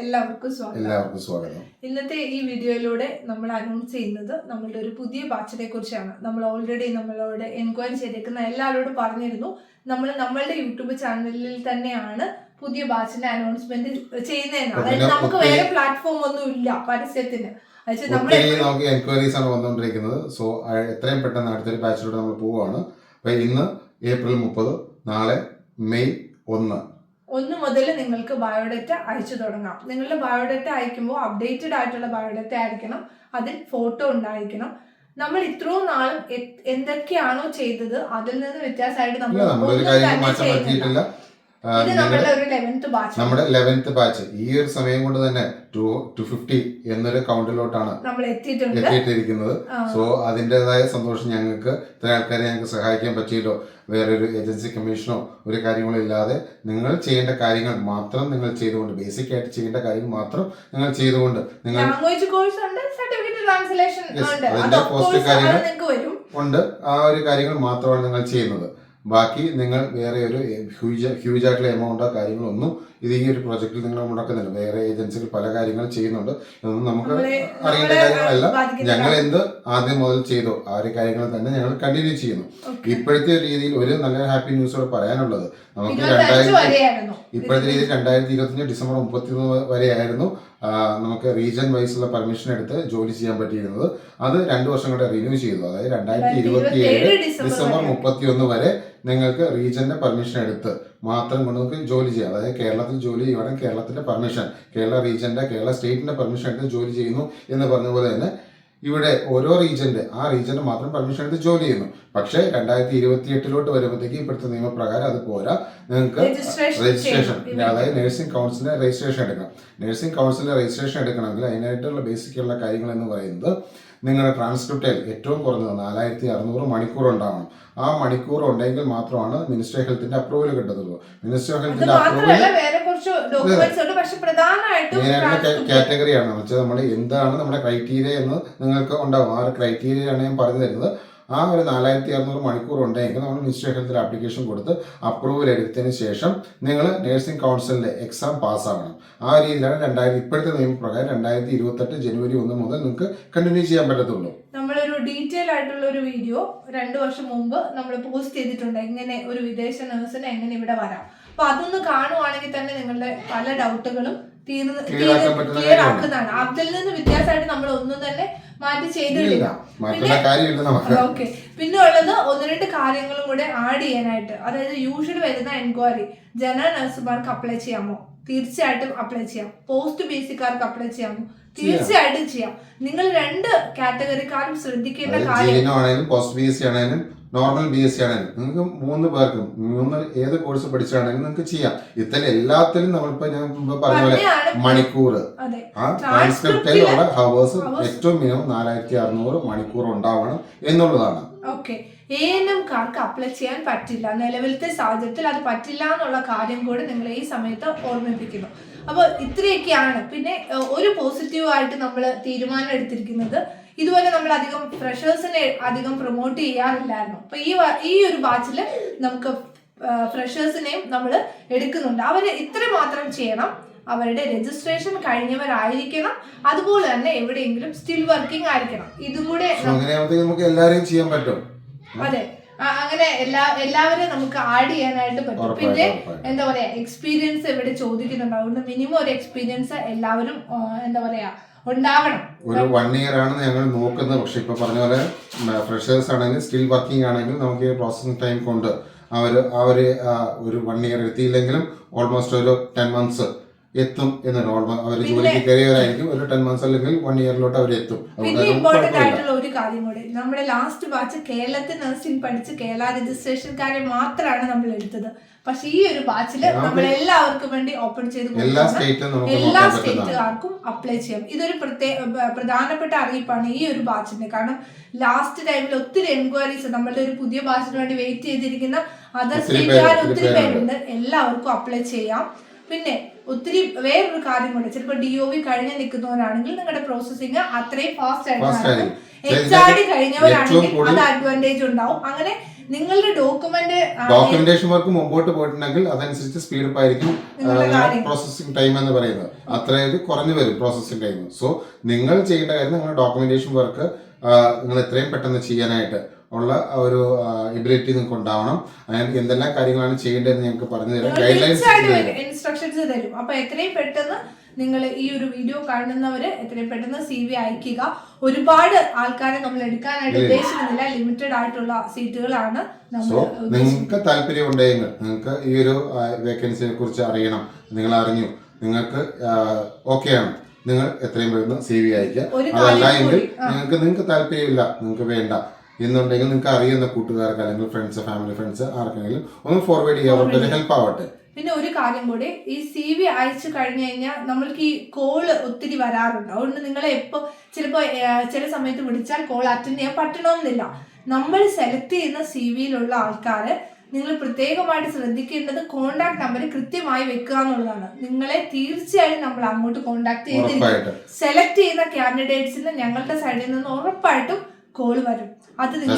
എല്ലാവർക്കും സ്വാഗതം. ഇന്നത്തെ ഈ വീഡിയോയിലൂടെ നമ്മൾ അനൗൺസ് ചെയ്യുന്നത് നമ്മളുടെ ഒരു പുതിയ ബാച്ചിനെ കുറിച്ചാണ്. നമ്മൾ ഓൾറെഡി നമ്മളോട് എൻക്വയറി ചെയ്തേക്കുന്ന എല്ലാവരോടും പറഞ്ഞിരുന്നു. നമ്മളുടെ യൂട്യൂബ് ചാനലിൽ തന്നെയാണ് പുതിയ ബാച്ചിന്റെ അനൗൺസ്മെന്റ് ചെയ്യുന്നതെന്ന്. അതായത് നമുക്ക് വേറെ പ്ലാറ്റ്ഫോം ഒന്നും ഇല്ല പരസ്യത്തിന്. നമുക്ക് എൻക്വയറീസ് ആണ് വന്നുകൊണ്ടിരിക്കുന്നത്. സോ എത്രയും പെട്ടെന്ന് അടുത്തൊരു ബാച്ചിലൂടെ നമ്മൾ പോവുകയാണ്. അപ്പൊ ഇന്ന് ഏപ്രിൽ 30, നാളെ മെയ് 1 മുതൽ നിങ്ങൾക്ക് ബയോഡേറ്റ അയച്ചു തുടങ്ങാം. നിങ്ങളുടെ ബയോഡേറ്റ അയക്കുമ്പോൾ അപ്ഡേറ്റഡ് ആയിട്ടുള്ള ബയോഡേറ്റ ആയിരിക്കണം, അതിൽ ഫോട്ടോ ഉണ്ടായിരിക്കണം. നമ്മൾ ഇത്രയും നാളും എന്തൊക്കെയാണോ ചെയ്തത് അതിൽ നിന്ന് വ്യത്യാസമായിട്ട് നമ്മുടെ 11th ബാച്ച് ഈ ഒരു സമയം കൊണ്ട് തന്നെ 250 എന്നൊരു കൗണ്ടിലോട്ടാണ് എത്തിയിട്ടിരിക്കുന്നത്. സോ അതിൻ്റെതായ സന്തോഷം ഞങ്ങൾക്ക് ഇത്ര ആൾക്കാരെ ഞങ്ങൾക്ക് സഹായിക്കാൻ പറ്റിയല്ലോ. വേറൊരു ഏജൻസി കമ്മീഷനോ ഒരു കാര്യങ്ങളോ ഇല്ലാതെ നിങ്ങൾ ചെയ്യേണ്ട കാര്യങ്ങൾ മാത്രം നിങ്ങൾ ചെയ്തുകൊണ്ട്, ബേസിക് ആയിട്ട് ചെയ്യേണ്ട കാര്യങ്ങൾ മാത്രം നിങ്ങൾ ചെയ്തുകൊണ്ട് നിങ്ങൾ അതിന്റെ പോസ്റ്റ് കാര്യങ്ങൾ ഉണ്ട്. ആ ഒരു കാര്യങ്ങൾ മാത്രമാണ് നിങ്ങൾ ചെയ്യുന്നത്. ബാക്കി നിങ്ങൾ വേറെ ഒരു ഹ്യൂജ് ആയിട്ടുള്ള എമൗണ്ടോ കാര്യങ്ങളോ ഒന്നും ഇത് ഈ ഒരു പ്രോജക്റ്റിൽ നിങ്ങൾ മുടക്കുന്നില്ല. വേറെ ഏജൻസികൾ പല കാര്യങ്ങൾ ചെയ്യുന്നുണ്ട്. ഇതൊന്നും നമുക്ക് അറിയേണ്ട കാര്യങ്ങളല്ല. ഞങ്ങൾ എന്ത് ആദ്യം മുതൽ ചെയ്തോ ആ ഒരു കാര്യങ്ങൾ തന്നെ ഞങ്ങൾ കണ്ടിന്യൂ ചെയ്യുന്നു. ഇപ്പോഴത്തെ രീതിയിൽ ഒരു നല്ല ഹാപ്പി ന്യൂസോട് പറയാനുള്ളത്, നമുക്ക് ഇപ്പോഴത്തെ രീതിയിൽ 2025 ഡിസംബർ 31 വരെയായിരുന്നു നമുക്ക് റീജിയൻ വൈസുള്ള പെർമിഷൻ എടുത്ത് ജോലി ചെയ്യാൻ പറ്റിയിരുന്നത്. അത് 2 വർഷം കൂടെ റിന്യൂ ചെയ്തു. അതായത് 2027 ഡിസംബർ 31 വരെ നിങ്ങൾക്ക് റീജിയന്റെ പെർമിഷൻ എടുത്ത് മാത്രം കൊണ്ട് നമുക്ക് ജോലി ചെയ്യാം. അതായത് കേരളത്തിൽ ജോലി ചെയ്യുവാണെങ്കിൽ കേരളത്തിന്റെ പെർമിഷൻ, കേരള റീജിയന്റെ കേരള സ്റ്റേറ്റിന്റെ പെർമിഷൻ എടുത്ത് ജോലി ചെയ്യുന്നു എന്ന് പറഞ്ഞ പോലെ തന്നെ ഇവിടെ ഓരോ റീജിയന്റെ മാത്രം പെർമിഷൻ എടുത്ത് ജോലി ചെയ്യുന്നു. പക്ഷേ 2028 വരുമ്പോഴത്തേക്ക് ഇപ്പോഴത്തെ നിയമപ്രകാരം അത് പോരാ. നിങ്ങൾക്ക് രജിസ്ട്രേഷൻ, അതായത് നഴ്സിംഗ് കൗൺസിലിന്റെ രജിസ്ട്രേഷൻ എടുക്കണം. നഴ്സിംഗ് കൗൺസിലിന്റെ രജിസ്ട്രേഷൻ എടുക്കണമെങ്കിൽ അതിനായിട്ടുള്ള ബേസിക്കുള്ള കാര്യങ്ങൾ എന്ന് പറയുന്നത് നിങ്ങളുടെ ട്രാൻസ്ക്രിപ്റ്റിൽ ഏറ്റവും കുറഞ്ഞത് 4600 മണിക്കൂർ ഉണ്ടാവണം. ആ മണിക്കൂർ ഉണ്ടെങ്കിൽ മാത്രമാണ് മിനിസ്റ്റർ ഓഫ് ഹെൽത്തിന്റെ അപ്രൂവൽ കിട്ടത്തുള്ളൂ. മിനിസ്റ്റർ ഓഫ് ഹെൽത്തിന്റെ അപ്രൂവൽ കാറ്റഗറിയാണ് വെച്ചാൽ നമ്മൾ എന്താണ് നമ്മുടെ ക്രൈറ്റീരിയ എന്ന് നിങ്ങൾക്ക് ഉണ്ടാവും. ആ ഒരു ക്രൈറ്റീരിയയാണ് ഞാൻ പറഞ്ഞു തരുന്നത്. ആ ഒരു 4600 മണിക്കൂർ ഉണ്ടെങ്കിൽ നമ്മൾ മിനിസ്റ്റർ ഓഫ് ഹെൽത്തിൽ ആപ്ലിക്കേഷൻ കൊടുത്ത് അപ്രൂവൽ എടുത്തതിന് ശേഷം നിങ്ങൾ നഴ്സിംഗ് കൗൺസിലിന്റെ എക്സാം പാസ്സാവണം. ആ രീതിയിലാണ് ഇപ്പോഴത്തെ നിയമപ്രകാരം 2028 ജനുവരി 1 മുതൽ നിങ്ങൾക്ക് കണ്ടിന്യൂ ചെയ്യാൻ പറ്റത്തുള്ളൂ. നമ്മളൊരു ഡീറ്റെയിൽ ആയിട്ടുള്ള ഒരു വീഡിയോ 2 വർഷം മുമ്പ് നമ്മൾ പോസ്റ്റ് ചെയ്തിട്ടുണ്ട്, എങ്ങനെ ഒരു വിദേശ നഴ്സിന് എങ്ങനെ ഇവിടെ വരാം. അപ്പൊ അതൊന്ന് കാണുവാണെങ്കിൽ തന്നെ നിങ്ങളുടെ പല ഡൗട്ടുകളും ക്ലിയർ ആക്കുന്നതാണ്. അതിൽ നിന്ന് വ്യത്യാസമായിട്ട് നമ്മൾ ഒന്നും തന്നെ മാറ്റി ചെയ്തിട്ടില്ല. ഓക്കെ, പിന്നെ ഉള്ളത് 1-2 കാര്യങ്ങളും കൂടെ ആഡ് ചെയ്യാനായിട്ട്. അതായത് യൂഷ്വലി വരുന്ന എൻക്വയറി, ജനറൽ നഴ്സുമാർക്ക് അപ്ലൈ ചെയ്യാമോ? തീർച്ചയായിട്ടും അപ്ലൈ ചെയ്യാം. പോസ്റ്റ് ബേസിക്കാർക്ക് അപ്ലൈ ചെയ്യാമോ? തീർച്ചയായിട്ടും ചെയ്യാം. നിങ്ങൾ 2 കാറ്റഗറിക്കാരും ശ്രദ്ധിക്കേണ്ട കാര്യം, പോസ്റ്റ് ബി എസ് സി ആണെങ്കിലും നോർമൽ ബി എസ് സി ആണെങ്കിലും നിങ്ങൾക്ക് 3 പേർക്കും 3 ഏത് കോഴ്സ് പഠിച്ചാണെങ്കിലും നിങ്ങൾക്ക് ചെയ്യാം. ഇത്തരം എല്ലാത്തിലും നമ്മളിപ്പോ ഞാൻ പറഞ്ഞ പോലെ മണിക്കൂർ, ആ ട്രാൻസ്ക്രിപ്റ്റിൽ ഉള്ള ഹവേഴ്സ് ഏറ്റവും മിനിമം 4600 മണിക്കൂർ ഉണ്ടാവണം എന്നുള്ളതാണ്. ഓക്കെ, ANMകാർക്ക് അപ്ലൈ ചെയ്യാൻ പറ്റില്ല. നിലവിലത്തെ സാഹചര്യത്തിൽ അത് പറ്റില്ല എന്നുള്ള കാര്യം കൂടി നിങ്ങൾ ഈ സമയത്ത് ഓർമ്മിപ്പിക്കുന്നു. അപ്പോൾ ഇത്രയൊക്കെയാണ്. പിന്നെ ഒരു പോസിറ്റീവായിട്ട് നമ്മൾ തീരുമാനം എടുത്തിരിക്കുന്നത്, ഇതുപോലെ നമ്മൾ അധികം ഫ്രഷേഴ്സിനെ അധികം പ്രൊമോട്ട് ചെയ്യാറില്ലായിരുന്നു. അപ്പൊ ഈ ഒരു ബാച്ചിൽ നമുക്ക് ഫ്രഷേഴ്സിനെയും നമ്മൾ എടുക്കുന്നുണ്ട്. അവര് ഇത്ര മാത്രം ചെയ്യണം, അവരുടെ രജിസ്ട്രേഷൻ കഴിഞ്ഞവരായിരിക്കണം, അതുപോലെ തന്നെ എവിടെയെങ്കിലും സ്റ്റിൽ വർക്കിംഗ് ആയിരിക്കണം. ഇതും കൂടെ നമുക്ക് എല്ലാവരെയും ചെയ്യാൻ പറ്റും. അതെ, അങ്ങനെ എല്ലാവരെയും നമുക്ക് ആഡ് ചെയ്യാനായിട്ട് പറ്റും. പിന്നെ എന്താ പറയാ, എക്സ്പീരിയൻസ് ഇവിടെ ചോദിക്കുന്നുണ്ട്. അതുകൊണ്ട് മിനിമം ഒരു എക്സ്പീരിയൻസ് എല്ലാവരും എന്താ പറയാ ഉണ്ടാവണം. ഒരു 1 ഇയർ ആണ് ഞങ്ങൾ നോക്കുന്നത്. പക്ഷെ ഇപ്പൊ പറഞ്ഞ പോലെ ഫ്രഷേഴ്സ് ആണെങ്കിൽ സ്റ്റിൽ വർക്കിംഗ് ആണെങ്കിൽ നമുക്ക് പ്രോസസിംഗ് ടൈം കൊണ്ട് അവര് ഒരു 1 ഇയർ എത്തിയില്ലെങ്കിലും ഓൾമോസ്റ്റ് ഒരു 10 months എത്തും എന്നാണ്. അവർ ജോലിക്ക് കയറിയവരായിരിക്കും. ഒരു 10 months അല്ലെങ്കിൽ 1 ഇയറിലോട്ട് അവർ എത്തും. പിന്നെ ഇമ്പോർട്ടന്റ് ആയിട്ടുള്ള ഒരു കാര്യം കൂടി, നമ്മുടെ ലാസ്റ്റ് ബാച്ച് കേരളത്തിൽ നഴ്സിംഗ് പഠിച്ച് കേരള രജിസ്ട്രേഷൻകാരെ മാത്രമാണ് നമ്മൾ എടുത്തത്. പക്ഷെ ഈ ഒരു ബാച്ചില് നമ്മൾ എല്ലാവർക്കും വേണ്ടി ഓപ്പൺ ചെയ്ത് എല്ലാ സ്റ്റേറ്റുകാർക്കും അപ്ലൈ ചെയ്യാം. ഇതൊരു പ്രധാനപ്പെട്ട അറിയിപ്പാണ് ഈ ഒരു ബാച്ചിന്റെ. കാരണം ലാസ്റ്റ് ടൈമിൽ ഒത്തിരി എൻക്വയറീസ്, നമ്മളുടെ ഒരു പുതിയ ബാച്ചിന് വേണ്ടി വെയിറ്റ് ചെയ്തിരിക്കുന്ന അതർ സ്റ്റേറ്റുകാർ ഒത്തിരി പേരുണ്ട്. എല്ലാവർക്കും അപ്ലൈ ചെയ്യാം. പിന്നെ ഒത്തിരി വേറൊരു കാര്യം കൊണ്ട്, ചിലപ്പോൾ DOV കഴിഞ്ഞ് നിൽക്കുന്നവരാണെങ്കിൽ നിങ്ങളുടെ പ്രോസസ്സിങ് അത്രയും ഫാസ്റ്റ് ആയിട്ട് നടക്കും. HRD കഴിഞ്ഞവരാണെങ്കിൽ അത് അഡ്വാൻറ്റേജ് ഉണ്ടാവും. അങ്ങനെ നിങ്ങളുടെ ഡോക്യുമെന്റേഷൻ വർക്ക് മുമ്പോട്ട് പോയിട്ടുണ്ടെങ്കിൽ അതനുസരിച്ച് സ്പീഡപ്പ് ആയിരിക്കും പ്രോസസ്സിംഗ് ടൈം എന്ന് പറയുന്നത്. അത്രയും കുറഞ്ഞു വരും പ്രോസസ്സിംഗ് ടൈം. സോ നിങ്ങൾ ചെയ്യേണ്ട കാര്യം നിങ്ങളുടെ ഡോക്യുമെന്റേഷൻ വർക്ക് നിങ്ങൾ എത്രയും പെട്ടെന്ന് ചെയ്യാനായിട്ട് ഉള്ള ഒരു എബിലിറ്റി നിങ്ങൾക്ക് ഉണ്ടാവണം. എന്തെല്ലാം കാര്യങ്ങളാണ് ചെയ്യേണ്ടതെന്ന് ഞങ്ങൾക്ക് പറഞ്ഞു തരാം, ഗൈഡ് ലൈൻസ് ഇൻസ്ട്രക്ഷൻസ് തരും. അപ്പൊ എത്രയും പെട്ടെന്ന് നിങ്ങൾ ഈ ഒരു വീഡിയോ കാണുന്നവര് എത്രയും പെട്ടെന്ന് CV അയക്കുക. ഒരുപാട് ആൾക്കാരെ നമ്മൾ എടുക്കാനായിട്ട് ഉദ്ദേശിക്കുന്നില്ല, ലിമിറ്റഡ് ആയിട്ടുള്ള സീറ്റുകളാണ്. നിങ്ങൾക്ക് താല്പര്യം ഉണ്ടെങ്കിൽ നിങ്ങൾക്ക് ഈ ഒരു വേക്കൻസിനെ കുറിച്ച് അറിയണം, നിങ്ങൾ അറിഞ്ഞു, നിങ്ങൾക്ക് ഓക്കെയാണ്, നിങ്ങൾ എത്രയും പെട്ടെന്ന് CV അയക്കുക. അതല്ല എങ്കിൽ നിങ്ങൾക്ക് താല്പര്യമില്ല, നിങ്ങൾക്ക് വേണ്ട എന്നുണ്ടെങ്കിൽ നിങ്ങൾക്ക് അറിയുന്ന കൂട്ടുകാർക്ക് അല്ലെങ്കിൽ ഫ്രണ്ട്സ്, ഫാമിലി ഫ്രണ്ട്സ് ആർക്കെങ്കിലും ഒന്ന് ഫോർവേഡ് ചെയ്യാൻ അവർക്ക് ഹെൽപ്പ് ആവട്ടെ. പിന്നെ ഒരു കാര്യം കൂടി, ഈ CV അയച്ചു കഴിഞ്ഞു കഴിഞ്ഞാൽ നമ്മൾക്ക് ഈ കോള് ഒത്തിരി വരാറുണ്ട്. അതുകൊണ്ട് നിങ്ങളെ ചിലപ്പോൾ ചില സമയത്ത് വിളിച്ചാൽ കോൾ അറ്റൻഡ് ചെയ്യാൻ പറ്റണമെന്നില്ല. നമ്മൾ സെലക്ട് ചെയ്യുന്ന CVയിലുള്ള ആൾക്കാര് നിങ്ങൾ പ്രത്യേകമായിട്ട് ശ്രദ്ധിക്കേണ്ടത് കോണ്ടാക്ട് നമ്പർ കൃത്യമായി വെക്കുക എന്നുള്ളതാണ്. നിങ്ങളെ തീർച്ചയായും നമ്മൾ അങ്ങോട്ട് കോണ്ടാക്ട് ചെയ്തിരിക്കും. സെലക്ട് ചെയ്യുന്ന കാൻഡിഡേറ്റ്സിന് ഞങ്ങളുടെ സൈഡിൽ നിന്ന് ഉറപ്പായിട്ടും കോള് വരും. അത് നിങ്ങൾ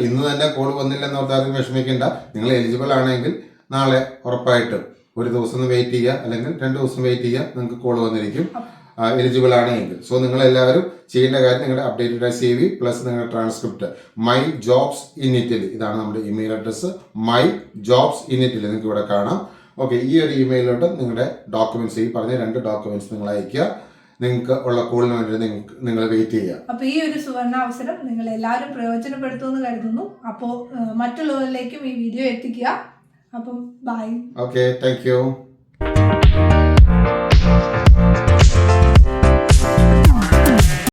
ഇന്ന് തന്നെ കോൾ വന്നില്ലെന്ന് ഓർത്താരും വിഷമിക്കേണ്ട. നിങ്ങൾ എലിജിബിൾ ആണെങ്കിൽ നാളെ ഉറപ്പായിട്ടും ഒരു ദിവസം വെയിറ്റ് ചെയ്യുക, അല്ലെങ്കിൽ 2 ദിവസം വെയിറ്റ് ചെയ്യുക, നിങ്ങൾക്ക് കോൾ വന്നിരിക്കും എലിജിബിൾ ആണെങ്കിൽ. സോ നിങ്ങൾ എല്ലാവരും ചെയ്യേണ്ട കാര്യം നിങ്ങളുടെ അപ്ഡേറ്റഡ് CV പ്ലസ് നിങ്ങളുടെ transcript my jobs in Italy, ഇതാണ് നമ്മുടെ email address, my jobs in Italy നിങ്ങൾക്ക് ഇവിടെ കാണാം. ഓക്കെ, ഈ ഒരു ഇമെയിലോട്ട് നിങ്ങളുടെ ഡോക്യുമെന്റ്സ്, ഈ പറഞ്ഞ 2 ഡോക്യുമെന്റ്സ് നിങ്ങൾ അയക്കുക. നിങ്ങൾക്ക് ഉള്ള കോളിന് വേണ്ടി നിങ്ങൾ വെയിറ്റ് ചെയ്യുക. അപ്പൊ ഈ ഒരു സുവർണാവസരം നിങ്ങൾ എല്ലാവരും പ്രയോജനപ്പെടുത്തുമെന്ന് കരുതുന്നു. അപ്പോൾ മറ്റുള്ളവരിലേക്കും ഈ വീഡിയോ എത്തിക്കുക. അപ്പം ബൈ. Okay, thank you.